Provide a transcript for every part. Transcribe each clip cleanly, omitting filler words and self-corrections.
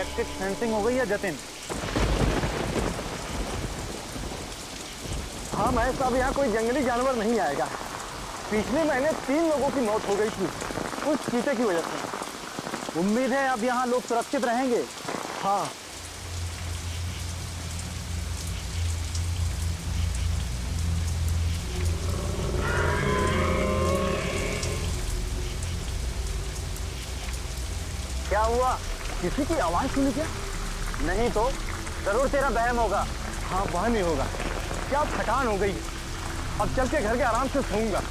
Electric fencing हो गई है जतिन? हाँ महेश साहब, यहाँ कोई जंगली जानवर नहीं आएगा। पिछले महीने 3 लोगों की मौत हो गई थी उस चीते की वजह से। उम्मीद है अब यहाँ लोग सुरक्षित रहेंगे। हाँ। क्या हुआ? किसी की आवाज सुनी क्या? नहीं तो जरूर तेरा वहम होगा। हाँ, वह नहीं होगा। क्या थकान हो गई, अब चल के घर के आराम से सोऊंगा।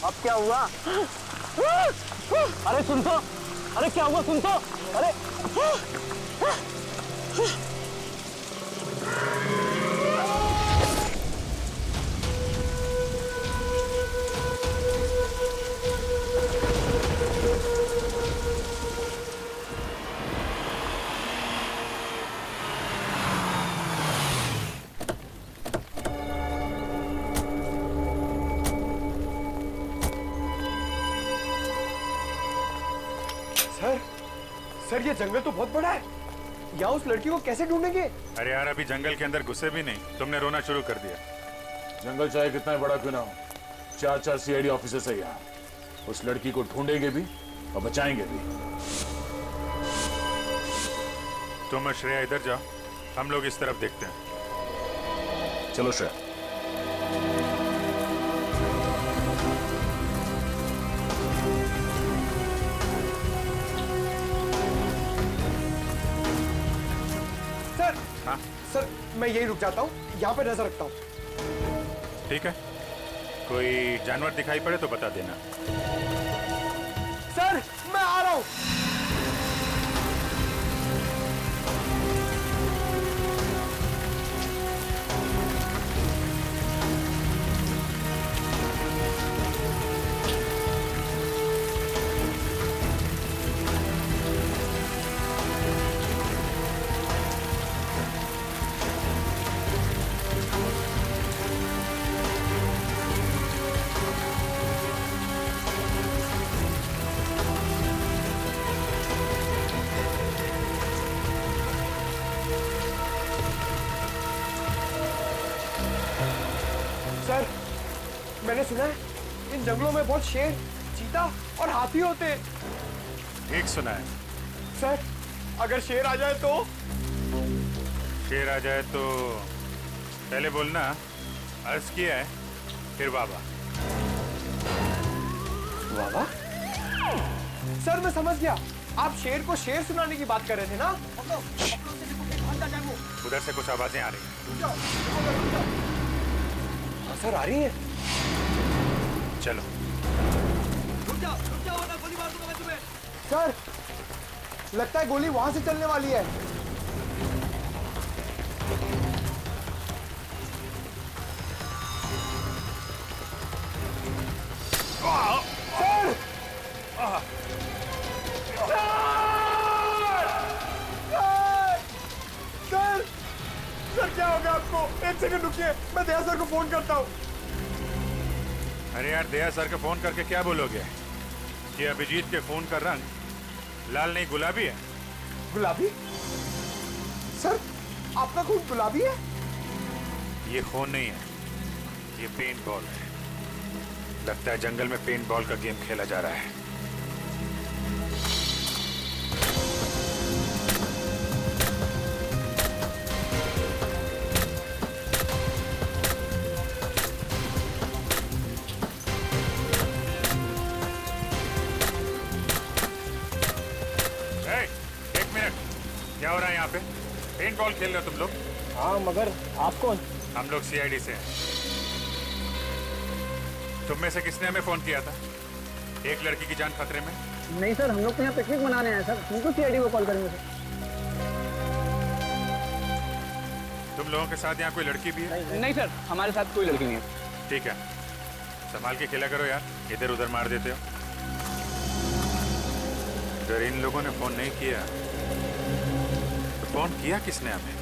अब क्या हुआ? अरे सुन तो, अरे क्या हुआ सुन तो, अरे सर ये जंगल तो बहुत बड़ा है, यहाँ उस लड़की को कैसे ढूंढेंगे? अरे यार, अभी जंगल के अंदर घुसे भी नहीं, तुमने रोना शुरू कर दिया। जंगल चाहे कितना बड़ा क्यों ना हो, 4 सीआईडी ऑफिसर्स है यहाँ। उस लड़की को ढूंढेंगे भी और बचाएंगे भी। तुम और श्रेया इधर जाओ, हम लोग इस तरफ देखते हैं। चलो श्रेया। हाँ? सर मैं यही रुक जाता हूँ, यहाँ पे नजर रखता हूँ। ठीक है, कोई जानवर दिखाई पड़े तो बता देना। सर मैं आ रहा हूँ। सर मैंने सुना है इन जंगलों में बहुत शेर, चीता और हाथी होते हैं। ठीक सुना है। सर अगर शेर आ जाए तो? शेर आ जाए तो पहले बोलना अर्ज किया है, फिर बाबा। बाबा? सर मैं समझ गया, आप शेर को शेर सुनाने की बात कर रहे थे ना? उधर से कुछ आवाजें आ रही हैं। सर आ रही है। चलो। रुक जाओ वरना गोली मार दूंगा मैं तुम्हें। सर लगता है गोली वहां से चलने वाली है। सर! सर क्या हो गया आपको? एक सेकंड रुकिए, मैं दया सर को फोन करता हूँ। अरे यार, दया सर को फोन करके क्या बोलोगे कि अभिजीत के खून का रंग लाल नहीं गुलाबी है? गुलाबी? सर आपका खून गुलाबी है? ये खून नहीं है, ये पेंट बॉल है। लगता है जंगल में पेंट बॉल का गेम खेला जा रहा है। एक मिनट, क्या हो रहा है यहाँ पे? पेंट बॉल खेल रहे हो तुम लोग? हाँ मगर आप कौन? हम लोग सीआईडी से हैं। तुम में से किसने हमें फोन किया था? एक लड़की की जान खतरे में। नहीं सर, हम लोग तो यहाँ पिकनिक मनाने आए सर, तुमको सीआईडी को कॉल करेंगे सर। तुम लोगों के साथ यहाँ कोई लड़की भी है? नहीं सर, हमारे साथ कोई लड़की नहीं है। ठीक है, संभाल के खेला करो यार, इधर उधर मार देते हो। अगर इन लोगों ने फोन नहीं किया तो फोन किया किसने हमें?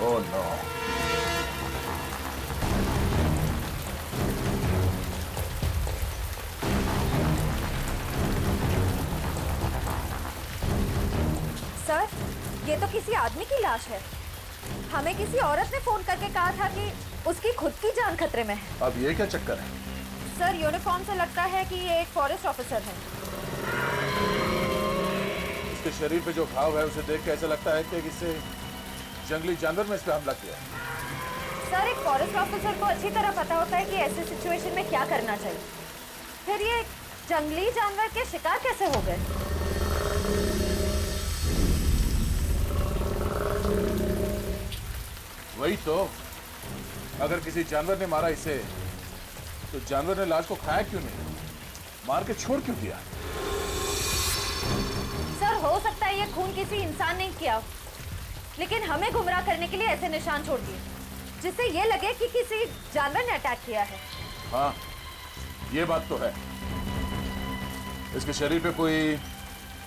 Oh no. सर, ये तो किसी आदमी की लाश है। हमें किसी औरत ने फोन करके कहा था कि उसकी खुद की जान खतरे में है। अब ये क्या चक्कर है? सर, यूनिफॉर्म से लगता है कि ये एक फॉरेस्ट ऑफिसर है। इसके शरीर पे जो घाव है उसे देख के ऐसा लगता है कि किसी जंगली जानवर में इस पे हमला किया। सर, एक फॉरेस्ट ऑफिसर को अच्छी तरह पता होता है कि ऐसे सिचुएशन में क्या करना चाहिए। फिर ये जंगली जानवर के शिकार कैसे हो गए? वही तो, अगर किसी जानवर ने मारा इसे तो जानवर ने लाश को खाया क्यों नहीं, मार के छोड़ क्यों दिया? सर, हो सकता है ये खून किसी इंसान ने किया, लेकिन हमें गुमराह करने के लिए ऐसे निशान छोड़ दिए जिससे ये लगे कि किसी जानवर ने अटैक किया है। हाँ, ये बात तो है। इसके शरीर पे कोई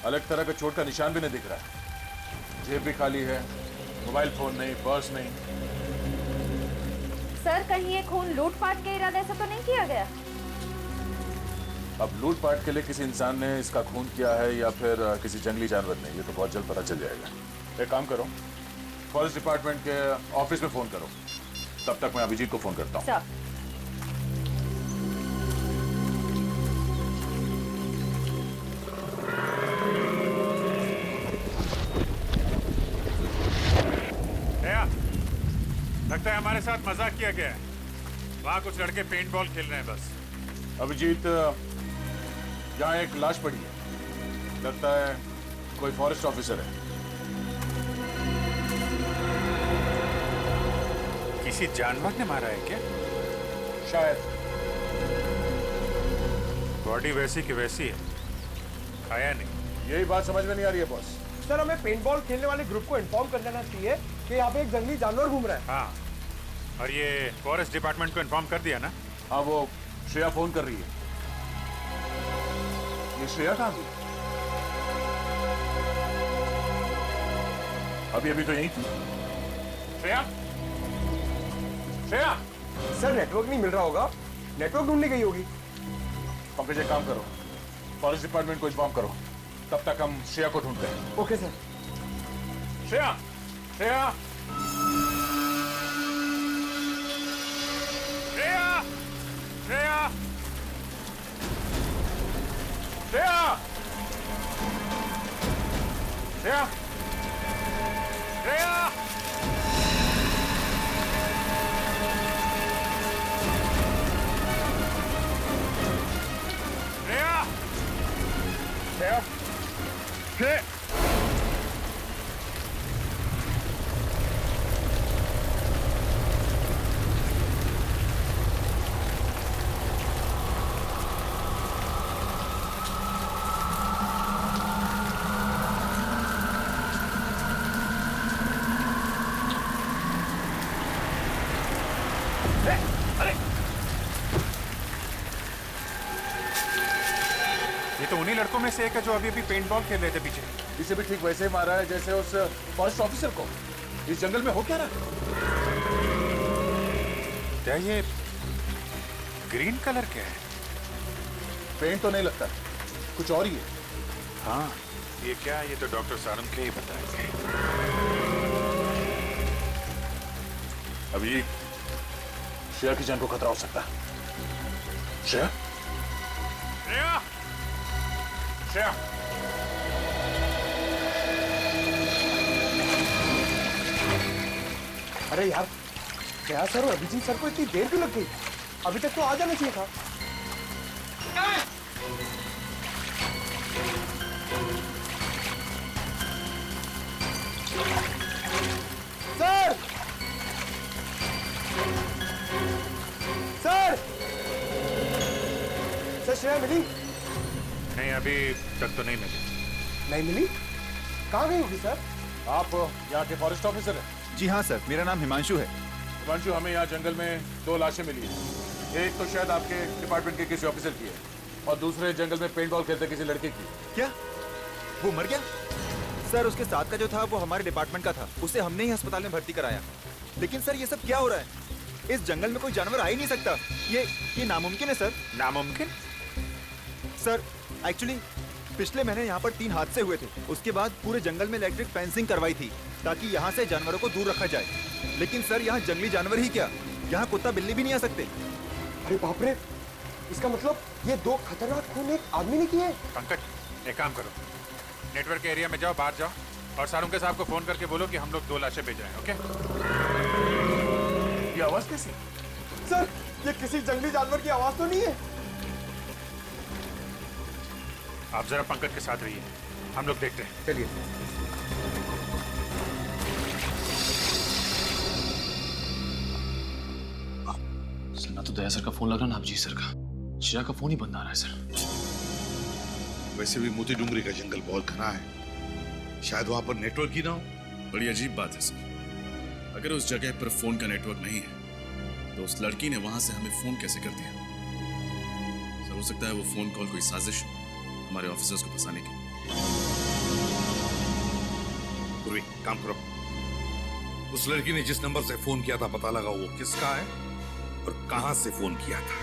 अलग तरह का चोट का निशान भी नहीं दिख रहा है। जेब भी खाली है, मोबाइल फोन नहीं, पर्स नहीं। सर, कहीं ये खून लूटपाट के इरादे से तो नहीं किया गया? अब लूटपाट के लिए किसी इंसान ने इसका खून किया है या फिर किसी जंगली जानवर ने, ये तो बहुत जल्द पता चल जाएगा। एक काम करो, फॉरेस्ट डिपार्टमेंट के ऑफिस में फोन करो, तब तक मैं अभिजीत को फोन करता हूँ। सर, लगता है हमारे साथ मजाक किया गया है। वहाँ कुछ लड़के पेंट बॉल खेल रहे हैं बस। अभिजीत, यहाँ एक लाश पड़ी है, लगता है कोई फॉरेस्ट ऑफिसर है। किसी जानवर ने मारा है क्या? शायद। बॉडी वैसी की वैसी है, खाया नहीं। यही बात समझ में नहीं आ रही है बॉस। सर, हमें पेंटबॉल खेलने वाले ग्रुप को इन्फॉर्म कर देना चाहिए कि यहाँ पे एक जंगली जानवर घूम रहा है। हाँ, और ये फॉरेस्ट डिपार्टमेंट को इन्फॉर्म कर दिया ना? हाँ, वो श्रेया फोन कर रही है। ये श्रेया कहाँ गई? अभी तो यही थी। श्रेया, श्रेया। सर, नेटवर्क नहीं मिल रहा होगा, नेटवर्क ढूंढने गई होगी। पंकज, एक काम करो, फॉरेस्ट डिपार्टमेंट को इन्फॉर्म करो, तब तक हम श्रेया को ढूंढते हैं। Okay sir. श्रेया, श्रेया, श्रेया, श्रेया, श्रेया, श्रेया, श्रेया। श्रेया, श्रेया। ये तो उन्हीं लड़कों में से एक है जो अभी अभी पेंट बॉल खेल रहे थे पीछे। इसे भी ठीक वैसे ही मारा है जैसे उस फॉरेस्ट ऑफिसर को। इस जंगल में हो क्या रहा है? क्या ये ग्रीन कलर क्या है? पेंट तो नहीं लगता, कुछ और ही है। हाँ, ये क्या है? ये तो डॉक्टर सारंग के ही बताएंगे। अभी श्रेया की जान को खतरा हो सकता है। श्रेया, श्रेया, श्रेया, अरे यार, क्या सर और अभिजीत सर को इतनी देर क्यों लग गई? अभी तक तो आ जाना चाहिए था। सर, सर, सर श्रेया मिली? नहीं अभी तक तो नहीं मिली। नहीं मिली? कहाँ गई होगी सर? आप यहाँ के फॉरेस्ट ऑफिसर हैं? जी हाँ सर, मेरा नाम हिमांशु है। हिमांशु, हमें यहाँ जंगल में 2 लाशें मिली हैं। एक तो शायद आपके डिपार्टमेंट के किसी ऑफिसर की है और दूसरे जंगल में पेंट बॉल खेलते किसी लड़के की। क्या वो मर गया? सर उसके साथ का जो था वो हमारे डिपार्टमेंट का था, उसे हमने ही अस्पताल में भर्ती कराया। लेकिन सर ये सब क्या हो रहा है? इस जंगल में कोई जानवर आ ही नहीं सकता। ये नामुमकिन है सर। नामुमकिन? सर एक्चुअली पिछले महीने यहाँ पर 3 हादसे हुए थे। उसके बाद पूरे जंगल में इलेक्ट्रिक फेंसिंग करवाई थी ताकि यहाँ से जानवरों को दूर रखा जाए। लेकिन सर यहाँ जंगली जानवर ही क्या, यहाँ कुत्ता बिल्ली भी नहीं आ सकते। अरे बाप रे, इसका मतलब ये 2 खतरनाक खून एक आदमी ने किए। पंकज एक काम करो, नेटवर्क एरिया में जाओ, बाहर जाओ और सारुंके साहब को फोन करके बोलो कि हम लोग 2 लाशें भेज रहे हैं। ओके? ये आवाज कैसी? सर ये किसी जंगली जानवर की आवाज तो नहीं है? आप जरा पंकज के साथ रहिए, हम लोग देखते हैं। चलिए। ना तो दया सर का फोन लग रहा ना अभिजीत सर का। श्रेया का फोन ही बंद आ रहा है सर। वैसे भी मोती डूंगरी का जंगल बहुत घना है, शायद वहां पर नेटवर्क ही ना हो। बड़ी अजीब बात है सर। अगर उस जगह पर फोन का नेटवर्क नहीं है तो उस लड़की ने वहां से हमें फोन कैसे कर दिया? सर हो सकता है वो फोन कॉल कोई साजिश हो हमारे ऑफिसर्स को फंसाने की। पूर्वी काम करो, उस लड़की ने जिस नंबर से फोन किया था पता लगा वो किसका है और कहां से फोन किया था।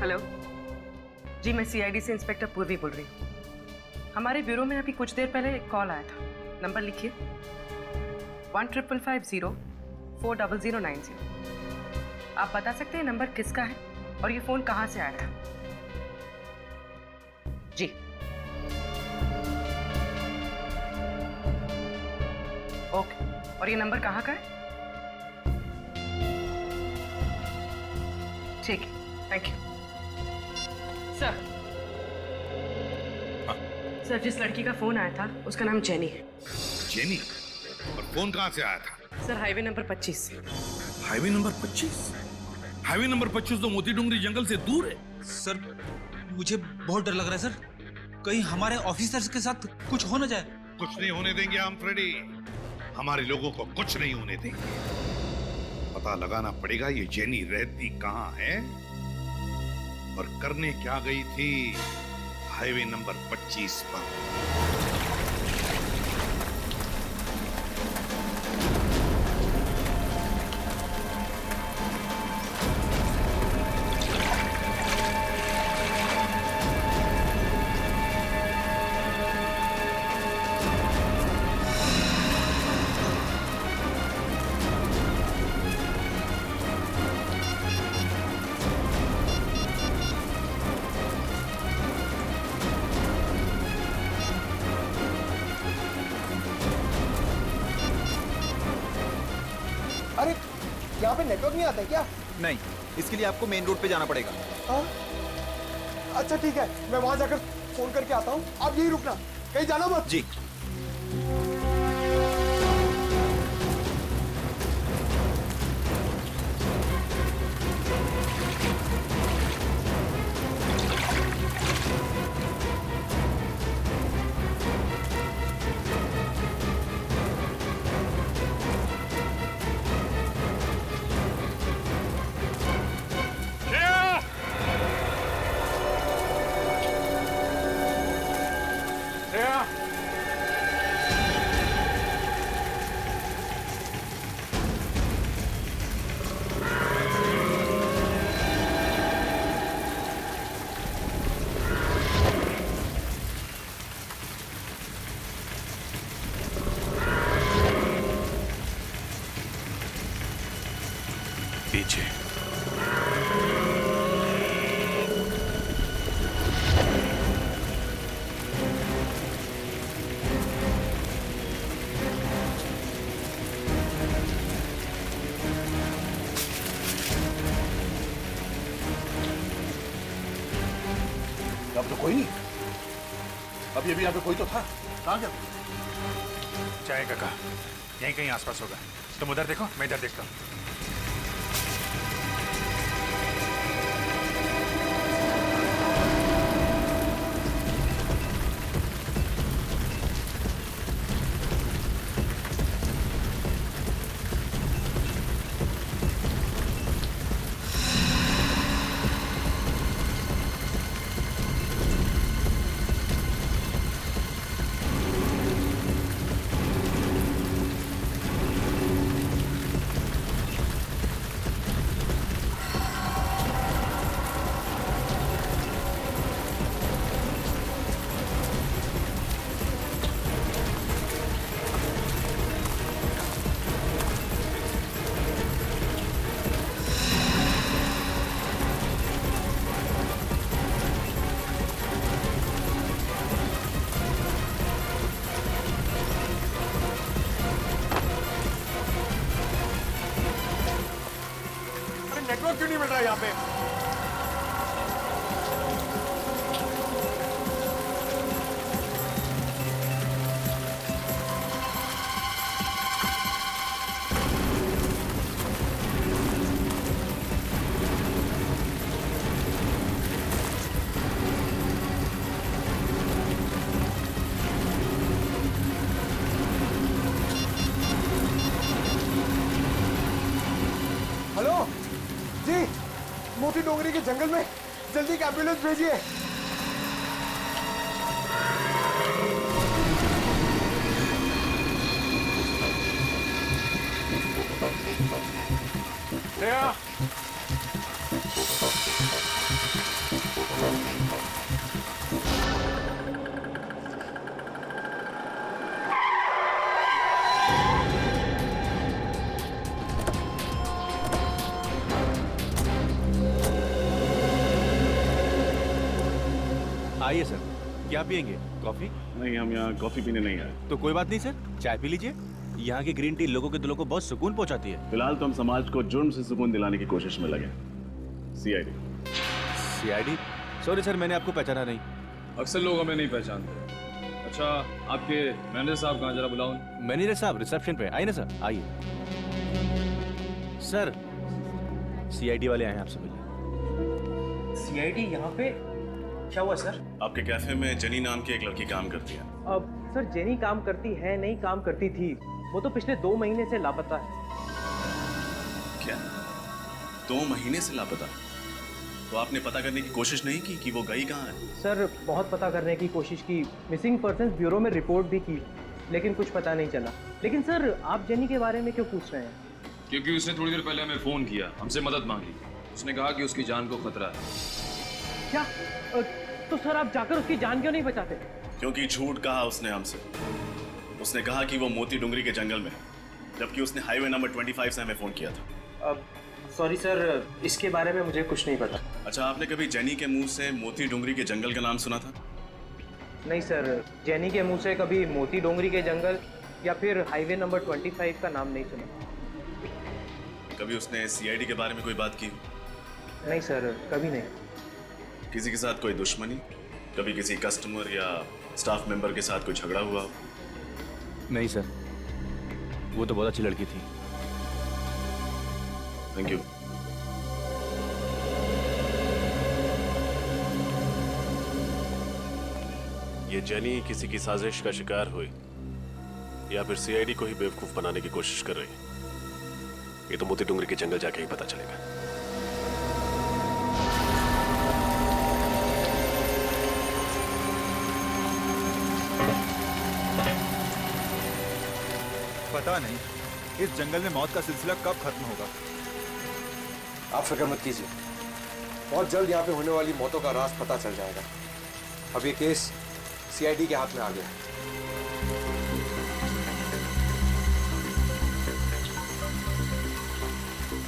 हेलो जी, मैं सीआईडी से इंस्पेक्टर पूर्वी बोल रही हूँ। हमारे ब्यूरो में अभी कुछ देर पहले एक कॉल आया था। नंबर लिखिए 1550 आप बता सकते हैं नंबर किसका है और ये फोन कहाँ से आया था? जी ओके, और ये नंबर कहाँ का है? ठीक है, थैंक यू सर। सर जिस लड़की का फोन आया था उसका नाम जेनी है। जेनी? और फोन कहां से आया था? सर हाईवे नंबर 25 से। Highway number 25? हाईवे नंबर 25 तो मोती डूंगरी जंगल से दूर है। सर मुझे बहुत डर लग रहा है सर, कहीं हमारे ऑफिसर्स के साथ कुछ हो न जाए। कुछ नहीं होने देंगे हम फ्रेडी, हमारे लोगों को कुछ नहीं होने देंगे। पता लगाना पड़ेगा ये जेनी रहती कहां है और करने क्या गई थी हाईवे नंबर 25 पर। अरे यहाँ पे नेटवर्क नहीं आता है क्या? नहीं, इसके लिए आपको मेन रोड पे जाना पड़ेगा। हाँ? अच्छा ठीक है, मैं वहां जाकर फोन करके आता हूँ। आप यही रुकना, कहीं जाना मत। जी श्रेया! पीछे। अब तो कोई नहीं। अभी अभी यहाँ पे कोई तो था। कहाँ गया? चाय काका यहीं कहीं आसपास होगा। तुम उधर देखो, मैं इधर देखता हूँ। नेटवर्क क्यों नहीं मिल रहा यहाँ पे? हेलो जी, मोती डोंगरी के जंगल में जल्दी एक एम्बुलेंस भेजिए। आइए सर, क्या पियेंगे? कॉफी? नहीं, हम यहाँ कॉफी पीने नहीं आए। तो कोई बात नहीं सर, चाय पी लीजिए। यहाँ की ग्रीन टी लोगों के दिलों को बहुत सुकून पहुँचाती है। फिलहाल तो हम समाज को जुर्म से सुकून दिलाने की कोशिश में लगे। सीआईडी। सीआईडी? सॉरी सर, मैंने आपको पहचाना नहीं। अक्सर लोग हमें नहीं पहचानते। अच्छा, आपके मैनेजर साहब कहाँ, जरा बुलाओ। मैनेजर साहब रिसेप्शन पे। आइए ना सर, आइए। सर, सीआईडी वाले आए हैं आपसे मिलने। सीआईडी यहाँ पे? क्या हुआ सर? आपके कैफे में जेनी नाम की एक लड़की काम करती है। अब सर, जेनी काम करती है नहीं, काम करती थी। वो तो पिछले 2 महीने से लापता है। क्या? 2 महीने से लापता? तो आपने पता करने की कोशिश नहीं की कि वो गई कहाँ है? सर, बहुत पता करने की कोशिश की, मिसिंग पर्सन्स ब्यूरो में रिपोर्ट भी की, लेकिन कुछ पता नहीं चला। लेकिन सर, आप जेनी के बारे में क्यों पूछ रहे हैं? क्योंकि उसने थोड़ी देर पहले हमें फोन किया, हमसे मदद मांगी। उसने कहा कि उसकी जान को खतरा है। क्या? तो सर, आप जाकर उसकी जान क्यों नहीं बचाते? क्योंकि झूठ कहा उसने हमसे। उसने कहा कि वो मोती डुंगरी के जंगल में, जबकि उसने हाईवे नंबर 25 से हमें फोन किया था। सॉरी सर, इसके बारे में मुझे कुछ नहीं पता। अच्छा, आपने कभी जेनी के मुंह से मोती डुंगरी के जंगल का नाम सुना था? नहीं सर, जेनी के मुंह से कभी मोती डोंगरी के जंगल या फिर हाईवे नंबर 25 का नाम नहीं सुना। कभी उसने सीआईडी के बारे में कोई बात की? नहीं सर, कभी नहीं। किसी के साथ कोई दुश्मनी? कभी किसी कस्टमर या स्टाफ मेंबर के साथ कोई झगड़ा हुआ? नहीं सर, वो तो बहुत अच्छी लड़की थी। Thank you. ये जेनी किसी की साजिश का शिकार हुई या फिर सीआईडी को ही बेवकूफ बनाने की कोशिश कर रही है, ये तो मोती डुंगरी के जंगल जाके ही पता चलेगा। पता नहीं इस जंगल में मौत का सिलसिला कब खत्म होगा। आप फिक्र मत कीजिए, बहुत जल्द यहाँ पे होने वाली मौतों का राज पता चल जाएगा। अब ये केस सीआईडी के हाथ में आ गया।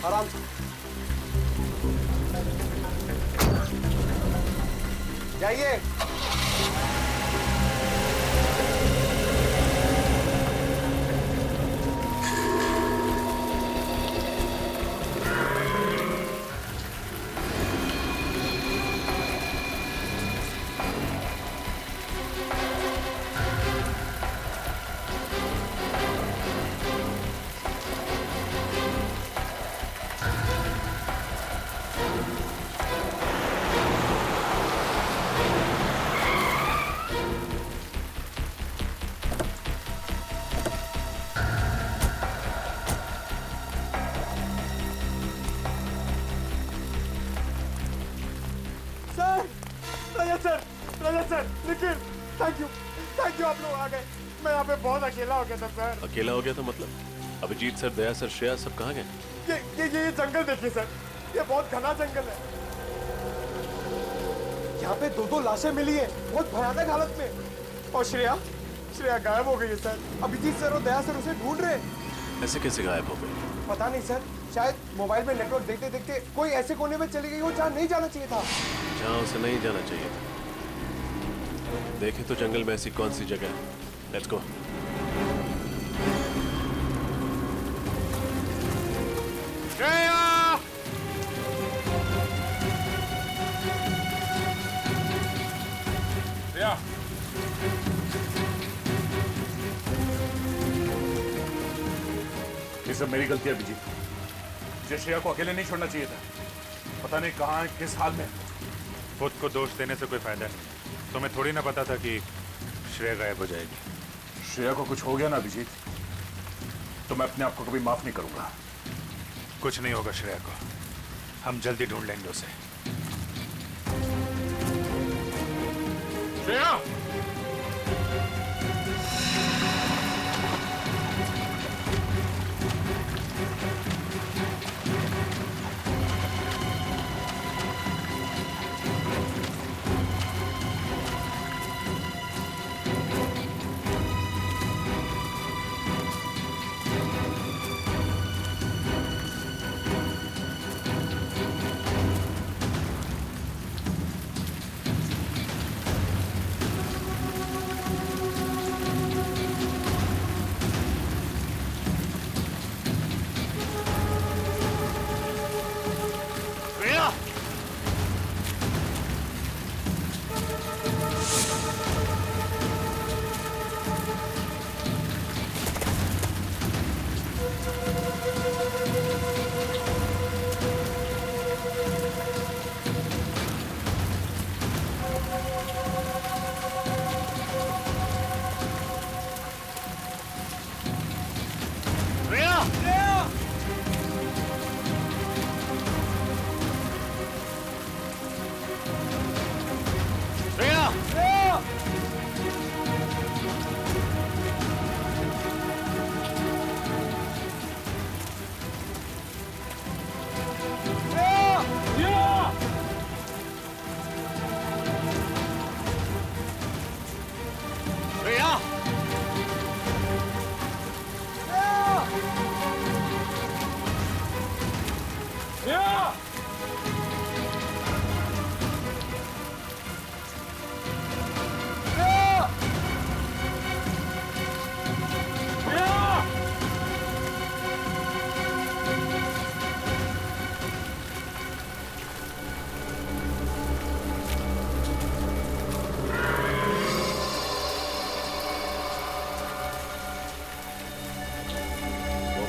आराम से जाइए। थैंक यू, आप लोग आ गए। मैं यहाँ पे बहुत अकेला हो गया था सर। अकेला हो गया था मतलब? अभिजीत सर, दया सर, श्रेया सब कहाँ गए? ये जंगल देखिए सर, ये बहुत घना जंगल है। यहाँ पे 2 लाशें मिली है, बहुत भयानक हालत में। और श्रेया गायब हो गई है सर। अभिजीत सर और दया सर उसे ढूंढ रहे हैं। ऐसे कैसे गायब हो गई? पता नहीं सर, शायद मोबाइल में नेटवर्क देखते देखते कोई ऐसे कोने में चली गई हो जहाँ नहीं जाना चाहिए था। जहाँ उसे नहीं जाना चाहिए था। देखें तो जंगल में ऐसी कौन सी जगह है। Let's go. श्रेया! श्रेया! ये सब मेरी गलती है अभिजीत। मुझे श्रेया को अकेले नहीं छोड़ना चाहिए था। पता नहीं कहाँ है, किस हाल में। खुद को दोष देने से कोई फायदा नहीं। तुम्हें थोड़ी ना पता था कि श्रेया गायब हो जाएगी। श्रेया को कुछ हो गया ना अभिजीत, तो मैं अपने आप को कभी माफ नहीं करूंगा। कुछ नहीं होगा श्रेया को, हम जल्दी ढूंढ लेंगे उसे। श्रेया!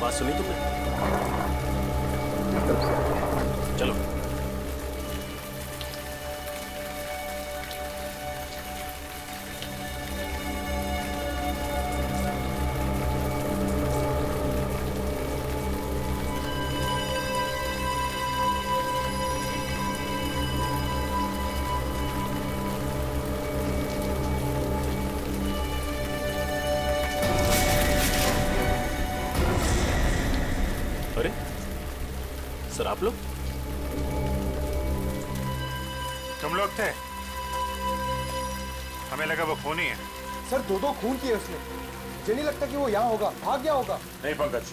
बात सुनी तुमने? चलो। अरे सर, आप लोग? तुम लोग थे? हमें लगा वो खूनी है। सर 2 खून किए उसने। मुझे नहीं लगता कि वो यहाँ होगा, भाग गया होगा। नहीं पंकज,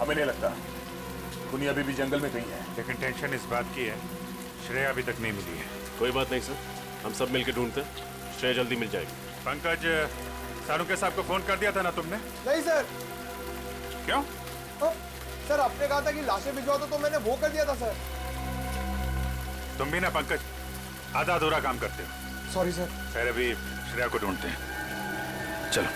हमें नहीं लगता। खूनी अभी भी जंगल में कहीं है। लेकिन टेंशन इस बात की है, श्रेया अभी तक नहीं मिली है। कोई बात नहीं सर, हम सब मिलके ढूंढते हैं, श्रेया जल्दी मिल जाएगी। पंकज, सारुके साहब को फोन कर दिया था ना तुमने? नहीं सर। क्यों? सर आपने कहा था कि लाशें भिजवा दो, तो मैंने वो कर दिया था सर। तुम भी ना पंकज आधा अधूरा काम करते हो। Sorry sir. खैर अभी श्रेया को ढूंढते हैं, चलो।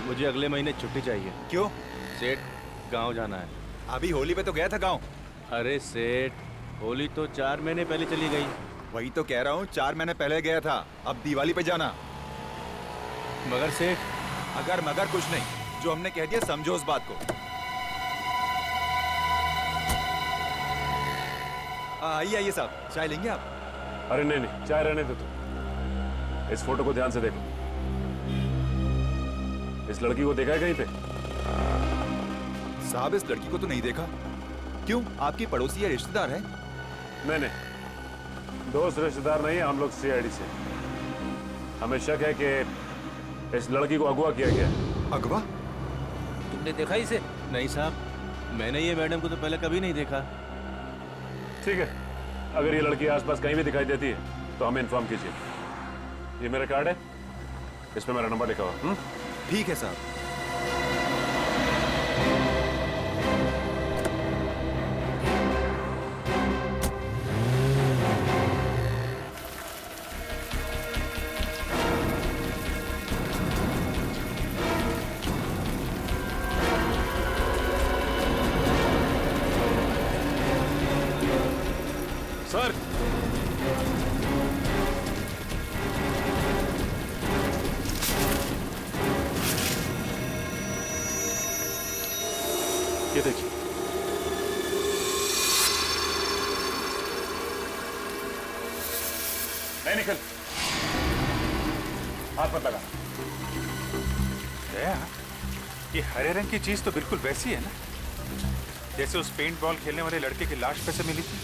मुझे अगले महीने छुट्टी चाहिए। क्यों? सेठ, गांव जाना है। अभी होली पे तो गया था गांव। अरे सेठ, होली तो 4 महीने पहले चली गई। वही तो कह रहा हूँ, 4 महीने पहले गया था, अब दिवाली पे जाना। मगर सेठ, अगर मगर कुछ नहीं, जो हमने कह दिया समझो उस बात को। आइए आइए साहब, चाय लेंगे आप? अरे नहीं नहीं, चाय रहने दो तुम। इस फोटो को ध्यान से देखो। इस लड़की को देखा है कहीं पे? साहब, इस लड़की को तो नहीं देखा। क्यों, आपकी पड़ोसी या रिश्तेदार है? नहीं नहीं, दोस्त रिश्तेदार नहीं है, हम लोग सीआईडी से। हमें शक है कि इस लड़की को अगवा किया गया। अगवा? तुमने देखा इसे? नहीं साहब, मैंने ये मैडम को तो पहले कभी नहीं देखा। ठीक है, अगर ये लड़की आसपास कहीं भी दिखाई देती है तो हमें इन्फॉर्म कीजिए। ये मेरा कार्ड है, इस पे मेरा नंबर लिखा हुआ। ठीक है साहब। सर, ये देखिए। नहीं निकल, हाथ मत लगा। दया, ये हरे रंग की चीज तो बिल्कुल वैसी है ना जैसे उस पेंट बॉल खेलने वाले लड़के की लाश पे से मिली थी।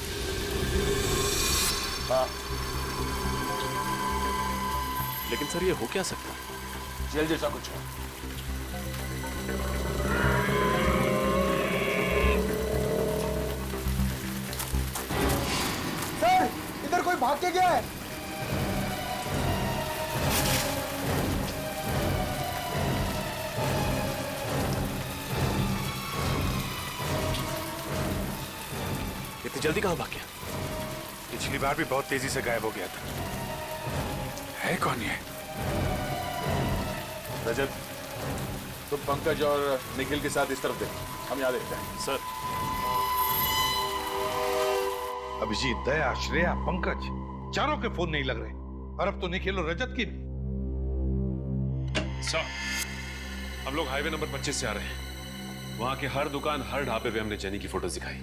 हाँ, लेकिन सर ये हो क्या सकता है? जेल जैसा कुछ है। सर इधर कोई भाग के गया है। इतनी जल्दी कहां भाग गया? पिछली बार भी बहुत तेजी से गायब हो गया था। है कौन ये? रजत, तुम पंकज और निखिल के साथ इस तरफ देखो, हम यहाँ देखते हैं। सर, अभिजीत, दया, श्रेया, पंकज, चारों के फोन नहीं लग रहे और अब तो निखिल और रजत की भी। सर, हम लोग हाईवे नंबर 25 से आ रहे हैं। वहां के हर दुकान, हर ढाबे पे हमने जेनी की फोटोज दिखाई,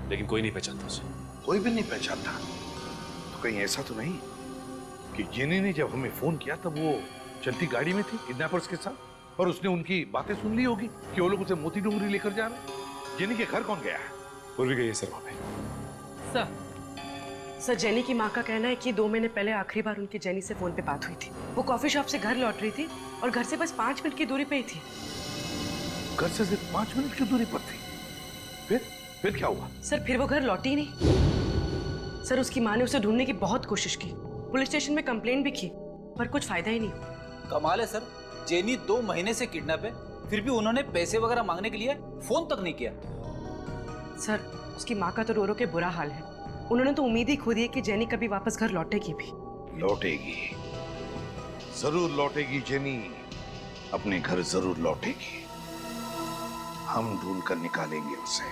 लेकिन कोई नहीं पहचानता उसे। कोई भी नहीं पहचानता। तो कहीं ऐसा तो नहीं कि जेनी ने जब हमें फोन किया तब वो चलती गाड़ी में थी किडनैपर्स के साथ और उसने उनकी बातें सुन ली होगी कि वो लोग उसे मोती डोंगरी लेकर जा रहे हैं। जेनी के घर कौन गया है? भूल भी गई है सर वहां पे। सर, जेनी की माँ का कहना है कि 2 महीने पहले आखिरी बार उनकी जेनी से फोन पे बात हुई थी। वो कॉफी शॉप से घर लौट रही थी और घर से बस 5 मिनट की दूरी पे ही थी। घर से सिर्फ 5 मिनट की दूरी पर थी। फिर क्या हुआ? सर, फिर वो घर लौटी ही नहीं। सर, उसकी माँ ने उसे ढूंढने की बहुत कोशिश की, पुलिस स्टेशन में कंप्लेन भी की, पर कुछ फायदा ही नहीं। कमाल है सर, जेनी 2 महीने से किडनैप है, फिर भी उन्होंने पैसे वगैरह मांगने के लिए फोन तक नहीं किया। सर, उसकी माँ का तो रो रो के बुरा हाल है। उन्होंने तो उम्मीद ही खो दी है कि जेनी कभी वापस घर लौटेगी भी। लौटेगी, जरूर लौटेगी। जेनी अपने घर जरूर लौटेगी। हम ढूंढ कर निकालेंगे उसे।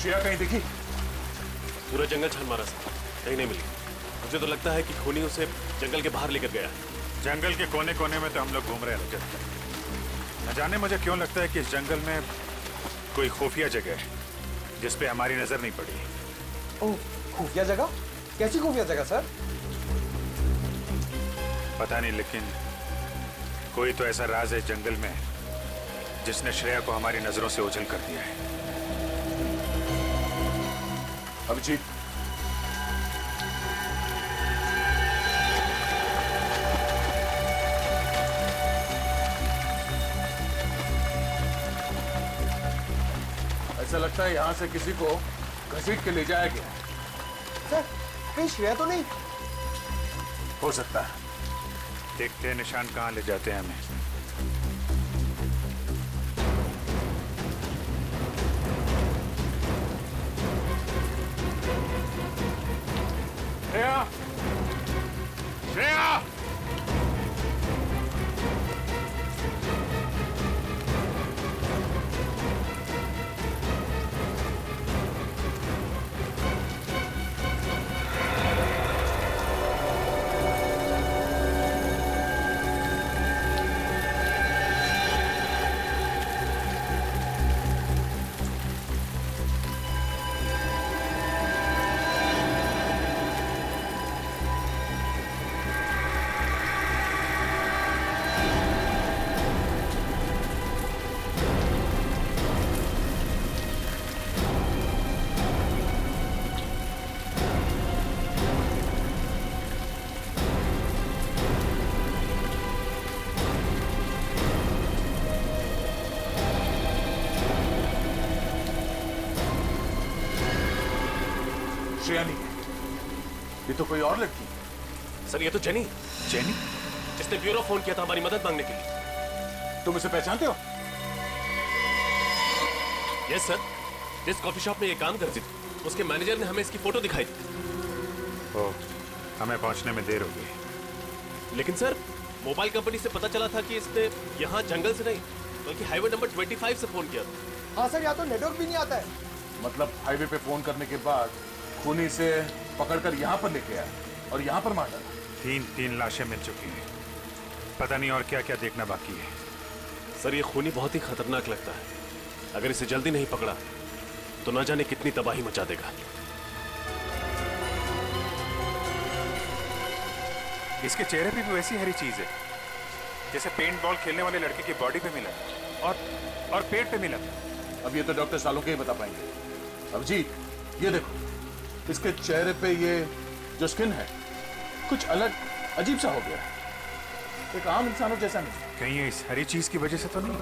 श्रेया कहीं दिखी? पूरा जंगल छान मारा सर, कहीं नहीं मिली। मुझे तो लगता है कि खूनी उसे जंगल के बाहर लेकर गया। जंगल के कोने कोने में तो हम लोग घूम रहे हैं रजत। न जाने मुझे क्यों लगता है कि इस जंगल में कोई खुफिया जगह है जिस पे हमारी नजर नहीं पड़ी। ओह, खुफिया जगह? कैसी खुफिया जगह सर? पता नहीं, लेकिन कोई तो ऐसा राज है जंगल में जिसने श्रेया को हमारी नजरों से ओझल कर दिया है। अभिजीत, ऐसा लगता है यहां से किसी को घसीट के ले जाया गया। सर, कहीं श्रेया तो नहीं? हो सकता है। देखते हैं निशान कहाँ ले जाते हैं हमें। श्रेया! श्रेया! श्रेया नहीं है, ये तो कोई और लड़की है। सर ये तो जेनी जेनी जिसने ब्यूरो फोन किया था हमारी मदद मांगने के लिए। तुम इसे पहचानते हो? यस सर, जिस कॉफी शॉप में ये काम करती थी उसके मैनेजर ने हमें इसकी फोटो दिखाई थी। ओ, हमें पहुंचने में देर हो गई। लेकिन सर मोबाइल कंपनी से पता चला था कि इसने यहाँ जंगल से नहीं बल्कि हाईवे नंबर 25 से फोन किया था। हाँ सर, यहाँ तो नेटवर्क भी नहीं आता है। मतलब हाईवे पे फोन करने के बाद खूनी से पकड़कर यहाँ पर लेके आया और यहाँ पर मार डाला। तीन लाशें मिल चुकी हैं, पता नहीं और क्या क्या देखना बाकी है। सर ये खूनी बहुत ही खतरनाक लगता है, अगर इसे जल्दी नहीं पकड़ा तो ना जाने कितनी तबाही मचा देगा। इसके चेहरे पे भी वैसी हरी चीज है जैसे पेंट बॉल खेलने वाले लड़के की बॉडी पे मिला और पेट पे मिला। अब ये तो डॉक्टर सालों के ही बता पाएंगे। अभिजीत, ये देखो, इसके चेहरे पे ये जो स्किन है कुछ अलग अजीब सा हो गया है, एक आम इंसानों जैसा नहीं। कहीं ये इस हरी चीज की वजह से तो नहीं?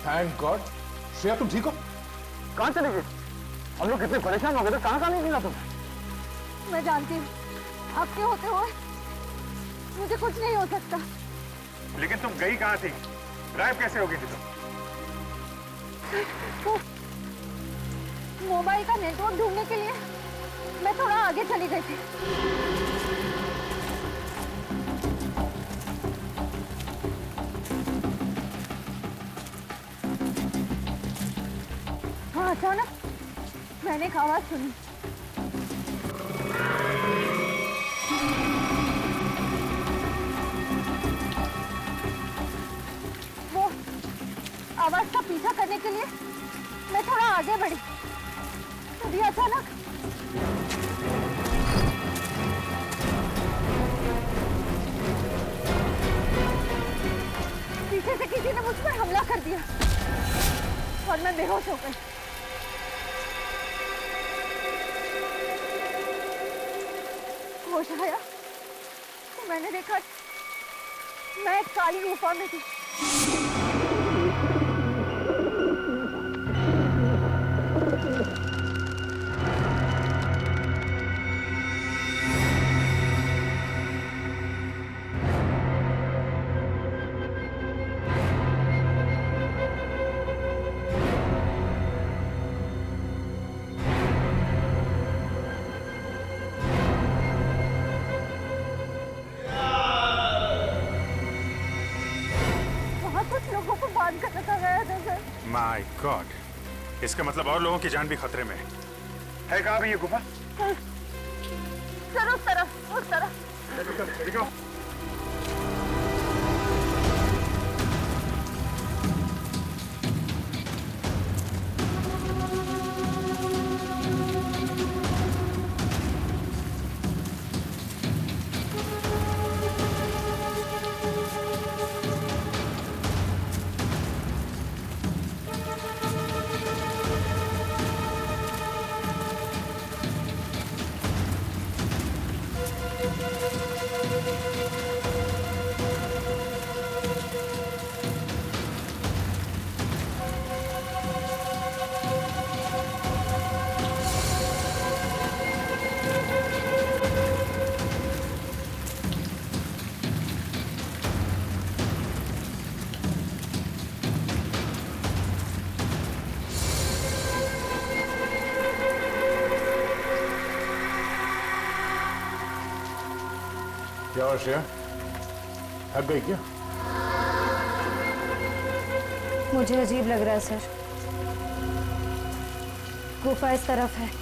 Thank God. श्रेया, तुम ठीक हो? कहाँ चले गए? हम लोग कितने परेशान हो गए थे, कहाँ नहीं मिला तुम्हें? मैं जानती हूँ आपके होते हुए मुझे कुछ नहीं हो सकता। लेकिन तुम गई कहाँ थी? गायब कैसे हो गई थी तुम? मोबाइल का नेटवर्क ढूंढने के लिए मैं थोड़ा आगे चली गई थी। हाँ, अचानक मैंने एक आवाज सुनी। वो आवाज का पीछा करने के लिए मैं थोड़ा आगे बढ़ी, तभी अचानक पीछे से किसी ने मुझ पर हमला कर दिया और मैं बेहोश हो गई। होश आया तो मैंने देखा मैं एक काली गुफा में थी। माय गॉड, इसका मतलब और लोगों की जान भी खतरे में है। कहाँ भी ये गुफा? सर उस तरफ। देखो। क्या हुआ श्रेया? थक गई क्या? मुझे अजीब लग रहा है सर। गुफा इस तरफ है।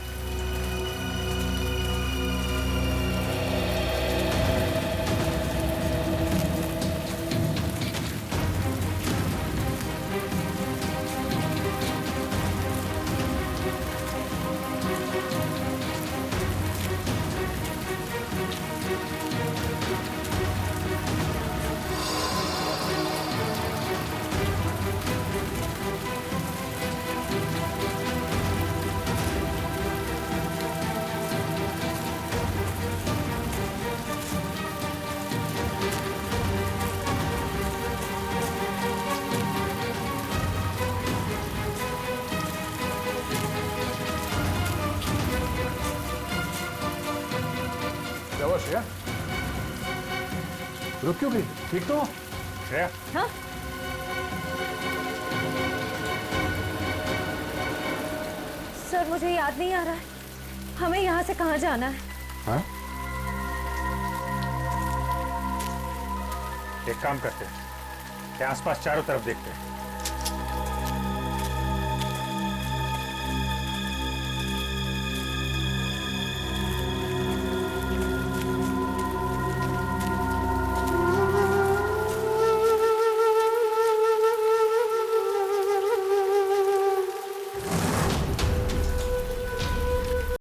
क्या हुआ श्रेया? रुक क्यों गई? ठीक तो हो? श्रेया? हाँ? सर मुझे याद नहीं आ रहा है, हमें यहाँ से कहाँ जाना है? हाँ? एक काम करते हैं, के आसपास चारों तरफ देखते हैं।